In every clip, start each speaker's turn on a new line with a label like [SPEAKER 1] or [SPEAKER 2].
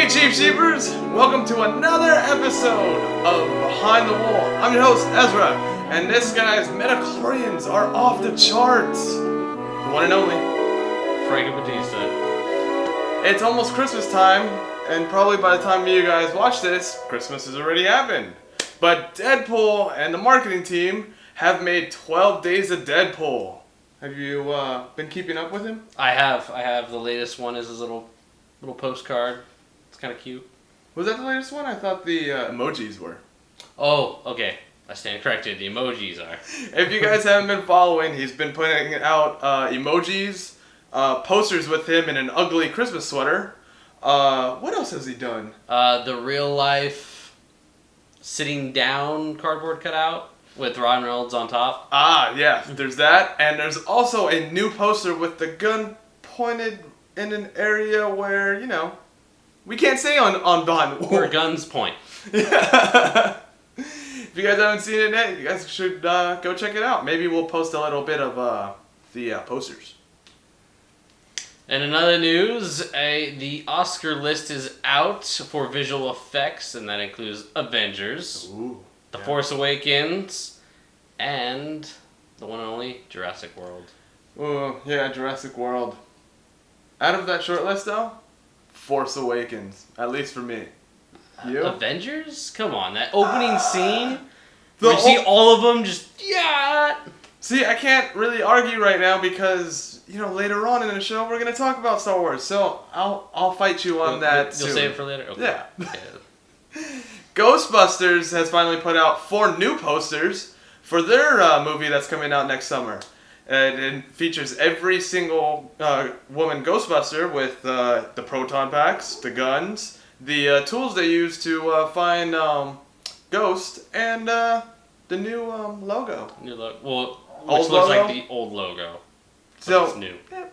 [SPEAKER 1] Hey Cheap Sheepers! Welcome to another episode of Behind the Wall. I'm your host, Ezra, and this guy's metachlorians are off the charts. The one and only
[SPEAKER 2] Frankie Batista.
[SPEAKER 1] It's almost Christmas time, and probably by the time you guys watch this, Christmas has already happened. But Deadpool and the marketing team have made 12 Days of Deadpool. Have you been keeping up with him?
[SPEAKER 2] I have. The latest one is his little postcard. It's kind of cute.
[SPEAKER 1] Was that the latest one? I thought the emojis were.
[SPEAKER 2] Oh, okay. I stand corrected. The emojis are.
[SPEAKER 1] If you guys haven't been following, he's been putting out emojis, posters with him in an ugly Christmas sweater. What else has he done?
[SPEAKER 2] The real life sitting down cardboard cutout with Ryan Reynolds on top.
[SPEAKER 1] Ah, yeah. There's that. And there's also a new poster with the gun pointed in an area where, we can't say on Behind the Wall.
[SPEAKER 2] Where guns point.
[SPEAKER 1] Yeah. If you guys haven't seen it yet, you guys should go check it out. Maybe we'll post a little bit of the posters.
[SPEAKER 2] And in other news, the Oscar list is out for visual effects, and that includes Avengers, The Force Awakens, and the one and only Jurassic World.
[SPEAKER 1] Oh, yeah, Jurassic World. Out of that short list, though, Force Awakens, at least for me. You?
[SPEAKER 2] Avengers? Come on, that opening scene, where you see all of them just, yeah!
[SPEAKER 1] See, I can't really argue right now because, later on in the show we're going to talk about Star Wars, so I'll fight you on that soon.
[SPEAKER 2] You'll save it for later? Okay.
[SPEAKER 1] Yeah. GhostBusters has finally put out 4 new posters for their movie that's coming out next summer. And it features every single woman Ghostbuster with the proton packs, the guns, the tools they use to find ghosts, and the new logo.
[SPEAKER 2] New logo. Well,
[SPEAKER 1] old
[SPEAKER 2] which looks
[SPEAKER 1] logo?
[SPEAKER 2] like the old logo.
[SPEAKER 1] So
[SPEAKER 2] it's new.
[SPEAKER 1] Yeah,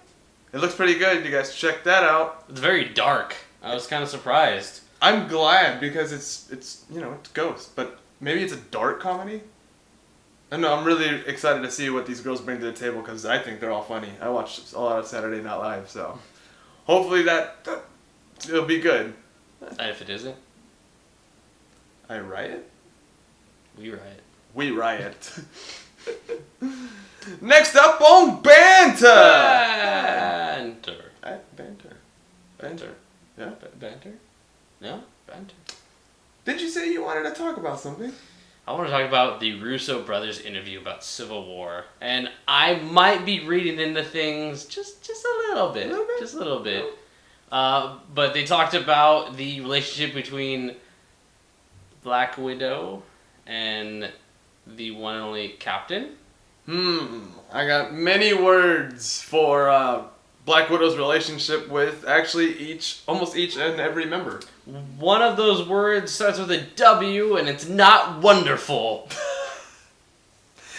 [SPEAKER 1] it looks pretty good. You guys check that out.
[SPEAKER 2] It's very dark. I was kind of surprised.
[SPEAKER 1] I'm glad because it's ghosts, but maybe it's a dark comedy. I don't know, I'm really excited to see what these girls bring to the table because I think they're all funny. I watched a lot of Saturday Night Live, so hopefully it'll be good.
[SPEAKER 2] And if it isn't,
[SPEAKER 1] I riot?
[SPEAKER 2] we riot.
[SPEAKER 1] We riot. Next up on Banter! Banter. Yeah?
[SPEAKER 2] Banter? No? Banter.
[SPEAKER 1] Did you say you wanted to talk about something?
[SPEAKER 2] I want to talk about the Russo brothers interview about Civil War. And I might be reading into things just a little bit. Just a little bit. But they talked about the relationship between Black Widow and the one and only Captain.
[SPEAKER 1] I got many words for Black Widow's relationship with actually almost each and every member.
[SPEAKER 2] One of those words starts with a W, and it's not wonderful.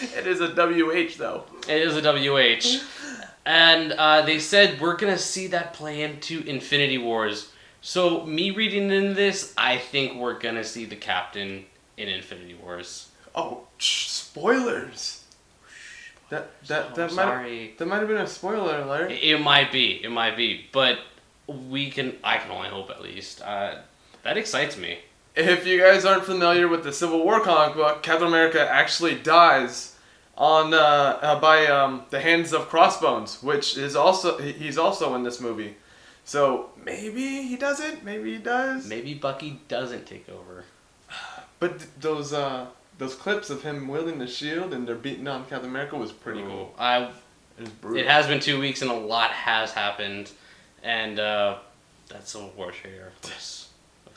[SPEAKER 1] It is a WH, though.
[SPEAKER 2] It is a WH. And they said we're going to see that play into Infinity Wars. So me reading into this, I think we're going to see the Captain in Infinity Wars.
[SPEAKER 1] Oh, spoilers. That might have been a spoiler alert.
[SPEAKER 2] It might be, but I can only hope at least. That excites me.
[SPEAKER 1] If you guys aren't familiar with the Civil War comic book, Captain America actually dies on by the hands of Crossbones, which is he's also in this movie. So maybe he doesn't, maybe he does.
[SPEAKER 2] Maybe Bucky doesn't take over.
[SPEAKER 1] But those clips of him wielding the shield and they're beating on Captain America was pretty cool. It was brutal.
[SPEAKER 2] It has been 2 weeks and a lot has happened, and that Civil War trailer looks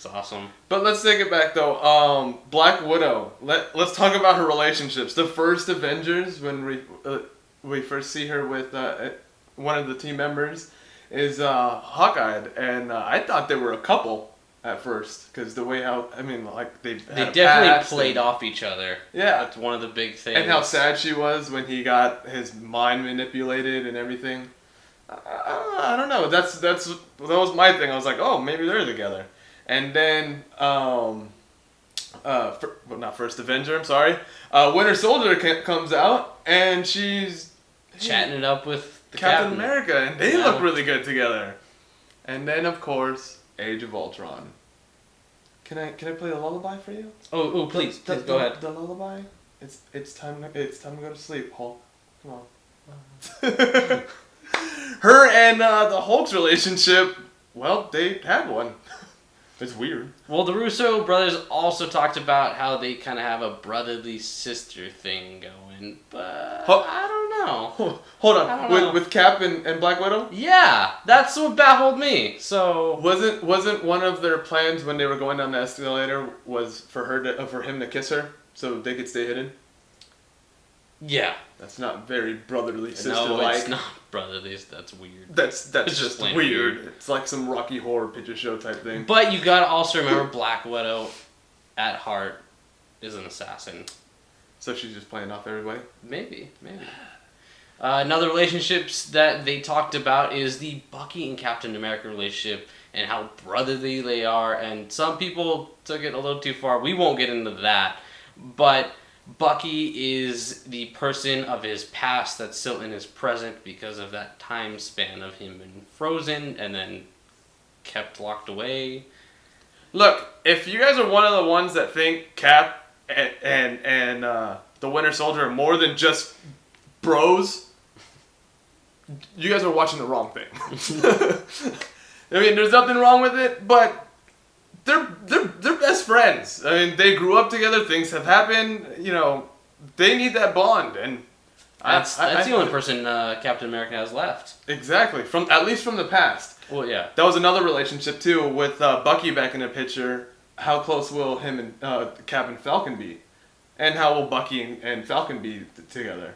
[SPEAKER 2] awesome.
[SPEAKER 1] But let's take it back though. Black Widow. Let's talk about her relationships. The first Avengers, when we first see her with one of the team members, is Hawkeye, and I thought they were a couple at first because the way they
[SPEAKER 2] definitely played off each other.
[SPEAKER 1] Yeah,
[SPEAKER 2] that's one of the big things.
[SPEAKER 1] And how sad she was when he got his mind manipulated and everything. I don't know. That was my thing. I was like, oh, maybe they're together. And then, not First Avenger. I'm sorry. Winter Soldier comes out and she's
[SPEAKER 2] chatting it up with
[SPEAKER 1] Captain America, and they look really good together. And then, of course, Age of Ultron. Can I play a lullaby for you?
[SPEAKER 2] Oh, please go ahead.
[SPEAKER 1] The lullaby. It's time to go to sleep, Hulk. Come on. Her and the Hulk's relationship. Well, they had one. It's weird.
[SPEAKER 2] Well, the Russo brothers also talked about how they kind of have a brotherly sister thing going, but I don't know.
[SPEAKER 1] Hold on, with Cap and Black Widow?
[SPEAKER 2] Yeah, that's what baffled me. So
[SPEAKER 1] wasn't one of their plans when they were going down the escalator was for him to kiss her so they could stay hidden?
[SPEAKER 2] Yeah.
[SPEAKER 1] That's not very brotherly sister-like.
[SPEAKER 2] No, it's not brotherly. That's weird.
[SPEAKER 1] That's just weird. It's like some Rocky Horror Picture Show type thing.
[SPEAKER 2] But you gotta also remember Black Widow, at heart, is an assassin.
[SPEAKER 1] So she's just playing off everybody?
[SPEAKER 2] Maybe. Another relationships that they talked about is the Bucky and Captain America relationship and how brotherly they are. And some people took it a little too far. We won't get into that. But Bucky is the person of his past that's still in his present because of that time span of him being frozen and then kept locked away.
[SPEAKER 1] Look, if you guys are one of the ones that think Cap and the Winter Soldier are more than just bros, you guys are watching the wrong thing. I mean, there's nothing wrong with it, but they're best friends. I mean, they grew up together. Things have happened. You know, they need that bond, and
[SPEAKER 2] that's the only person Captain America has left.
[SPEAKER 1] Exactly, at least from the past.
[SPEAKER 2] Well, yeah.
[SPEAKER 1] That was another relationship too with Bucky back in the picture. How close will him and Cap and Falcon be, and how will Bucky and Falcon be together?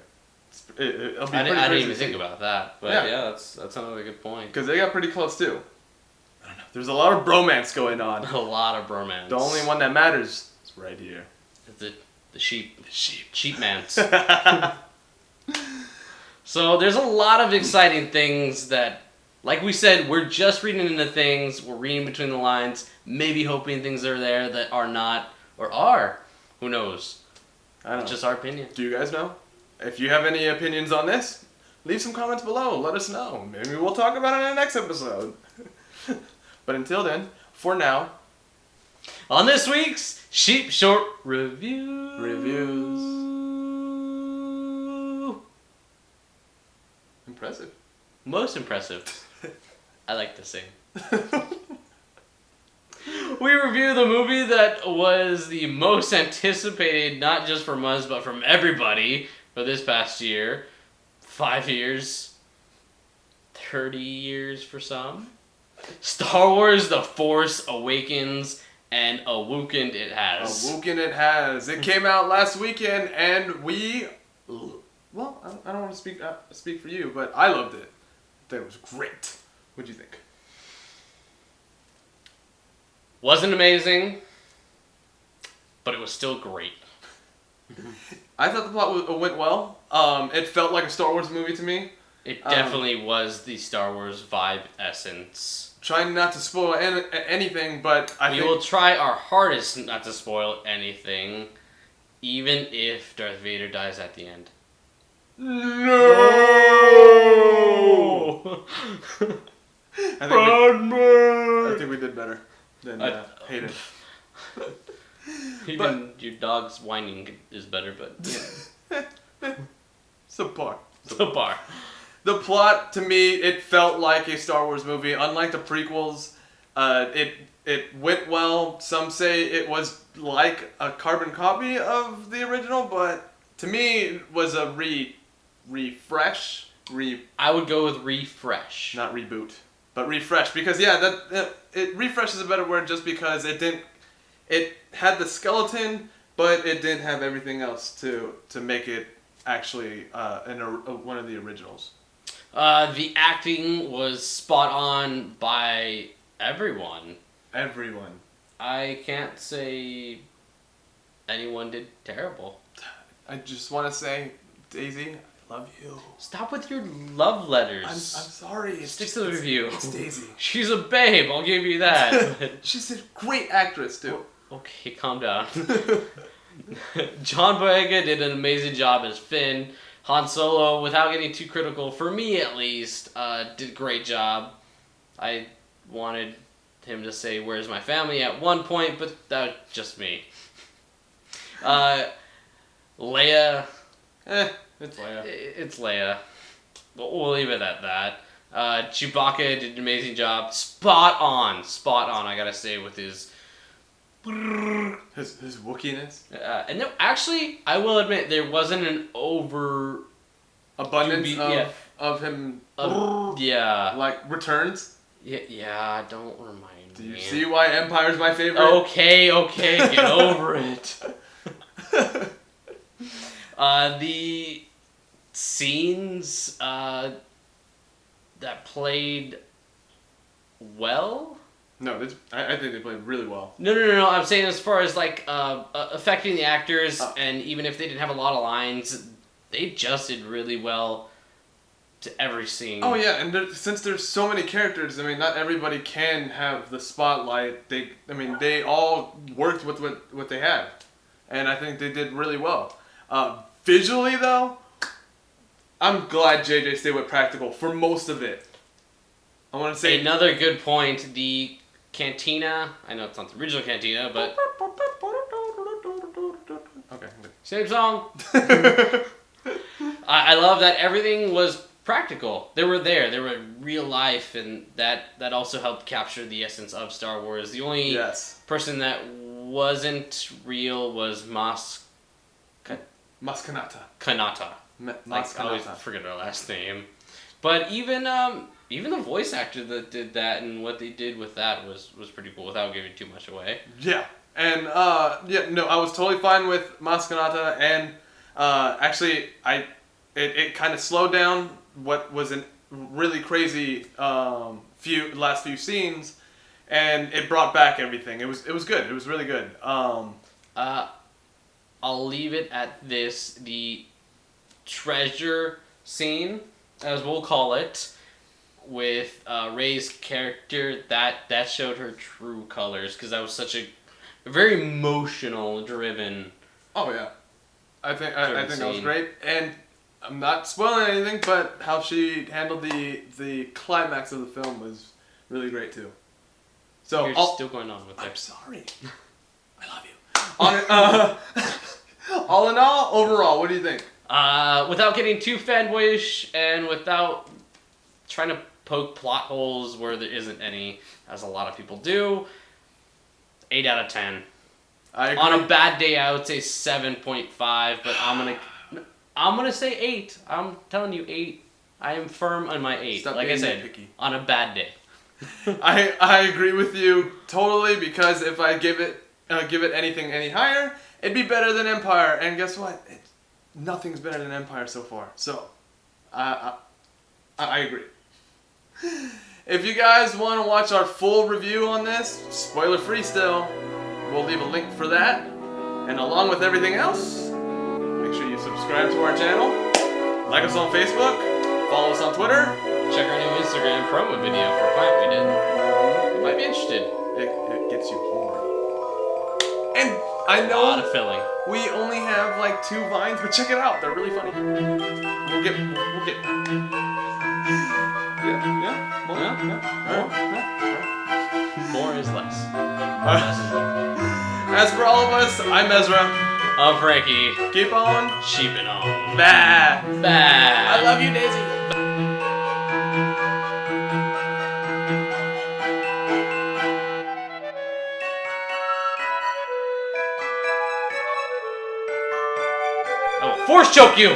[SPEAKER 1] It'll be
[SPEAKER 2] I didn't even think about that, but yeah that's another good point.
[SPEAKER 1] Because they got pretty close too. I don't know. There's a lot of bromance going on.
[SPEAKER 2] A lot of bromance.
[SPEAKER 1] The only one that matters is right here.
[SPEAKER 2] The sheep. The sheep mans. So there's a lot of exciting things that, like we said, we're just reading into things. We're reading between the lines, maybe hoping things are there that are not or are. Who knows?
[SPEAKER 1] I don't know.
[SPEAKER 2] It's just our opinion.
[SPEAKER 1] Do you guys know? If you have any opinions on this, leave some comments below. Let us know. Maybe we'll talk about it in the next episode. But until then, for now,
[SPEAKER 2] on this week's Sheep Short Reviews.
[SPEAKER 1] Impressive.
[SPEAKER 2] Most impressive. I like to sing. We review the movie that was the most anticipated, not just from us, but from everybody for this past year. 5 years. 30 years for some. Star Wars The Force Awakens, and Awakens it has.
[SPEAKER 1] Awakens it has. It came out last weekend, and well, I don't want to speak for you, but I loved it. That was great. What'd you think?
[SPEAKER 2] Wasn't amazing, but it was still great.
[SPEAKER 1] I thought the plot went well. It felt like a Star Wars movie to me.
[SPEAKER 2] It definitely was the Star Wars vibe essence.
[SPEAKER 1] Trying not to spoil anything, but
[SPEAKER 2] we will try our hardest not to spoil anything, even if Darth Vader dies at the end.
[SPEAKER 1] No! I think we did better than Hayden.
[SPEAKER 2] Even your dog's whining is better, but yeah.
[SPEAKER 1] Subpar. The plot, to me, it felt like a Star Wars movie. Unlike the prequels, it went well. Some say it was like a carbon copy of the original, but to me, it was a refresh.
[SPEAKER 2] I would go with refresh.
[SPEAKER 1] Not reboot, but refresh. Because, refresh is a better word just because it had the skeleton, but it didn't have everything else to make it actually one of the originals.
[SPEAKER 2] The acting was spot on by everyone.
[SPEAKER 1] Everyone.
[SPEAKER 2] I can't say anyone did terrible.
[SPEAKER 1] I just want to say, Daisy, I love you.
[SPEAKER 2] Stop with your love letters.
[SPEAKER 1] I'm sorry.
[SPEAKER 2] Stick to the review.
[SPEAKER 1] It's Daisy.
[SPEAKER 2] She's a babe, I'll give you that.
[SPEAKER 1] She's a great actress, too.
[SPEAKER 2] Okay, calm down. John Boyega did an amazing job as Finn. Han Solo, without getting too critical, for me at least, did a great job. I wanted him to say, "Where's my family?" at one point, but that's just me. Leia.
[SPEAKER 1] It's Leia.
[SPEAKER 2] It's Leia. We'll leave it at that. Chewbacca did an amazing job. Spot on. I gotta say, with his
[SPEAKER 1] Wookieess.
[SPEAKER 2] And no, actually, I will admit there wasn't an over
[SPEAKER 1] abundance of him. Like returns.
[SPEAKER 2] Yeah. Don't remind me.
[SPEAKER 1] Do you see why Empire's my favorite?
[SPEAKER 2] Okay, get over it. The scenes that played well.
[SPEAKER 1] No, I think they played really well.
[SPEAKER 2] No. I'm saying as far as like affecting the actors, and even if they didn't have a lot of lines, they adjusted really well to every scene.
[SPEAKER 1] Oh yeah, and since there's so many characters, I mean, not everybody can have the spotlight. They all worked with what they had, and I think they did really well. Visually though, I'm glad JJ stayed with practical for most of it. I want to say
[SPEAKER 2] another good point. The cantina. I know it's not the original cantina, but
[SPEAKER 1] okay,
[SPEAKER 2] same song. I love that everything was practical. They were there. They were real life, and that also helped capture the essence of Star Wars. The only person that wasn't real was
[SPEAKER 1] Kanata.
[SPEAKER 2] I always forget her last name. But even the voice actor that did that and what they did with that was pretty cool without giving too much away.
[SPEAKER 1] Yeah. And I was totally fine with Mas Kanata, and actually it kind of slowed down what was a really crazy last few scenes, and it brought back everything. It was good. It was really good.
[SPEAKER 2] I'll leave it at this. The treasure scene, as we'll call it, with Rey's character, that showed her true colors, because that was such a very emotional driven.
[SPEAKER 1] Oh yeah, I think that was great, and I'm not spoiling anything, but how she handled the climax of the film was really great too. So
[SPEAKER 2] you're still going on with that.
[SPEAKER 1] I'm sorry. I love you. All in all, overall, what do you think?
[SPEAKER 2] Without getting too fanboyish and without trying to poke plot holes where there isn't any, as a lot of people do, 8 out of 10.
[SPEAKER 1] I agree.
[SPEAKER 2] On a bad day, I would say 7.5, but I'm gonna say 8. I'm telling you 8. I am firm on my 8.
[SPEAKER 1] Stop
[SPEAKER 2] like I said,
[SPEAKER 1] picky.
[SPEAKER 2] On a bad day.
[SPEAKER 1] I agree with you totally, because if I give it anything any higher, it'd be better than Empire, and guess what? Nothing's better than Empire so far. So, I agree. If you guys want to watch our full review on this, spoiler free still, we'll leave a link for that. And along with everything else, make sure you subscribe to our channel, like us on Facebook, follow us on Twitter,
[SPEAKER 2] check our new Instagram promo video for a plant we did. You might be interested.
[SPEAKER 1] It gets you hungry. And I know
[SPEAKER 2] a lot of filling.
[SPEAKER 1] We only have like 2 vines, but check it out. They're really funny. We'll get.
[SPEAKER 2] More is less.
[SPEAKER 1] As for all of us, I'm Ezra.
[SPEAKER 2] I'm Frankie.
[SPEAKER 1] Keep on
[SPEAKER 2] sheeping on.
[SPEAKER 1] Bah.
[SPEAKER 2] I
[SPEAKER 1] love you, Daisy.
[SPEAKER 2] I will force choke you!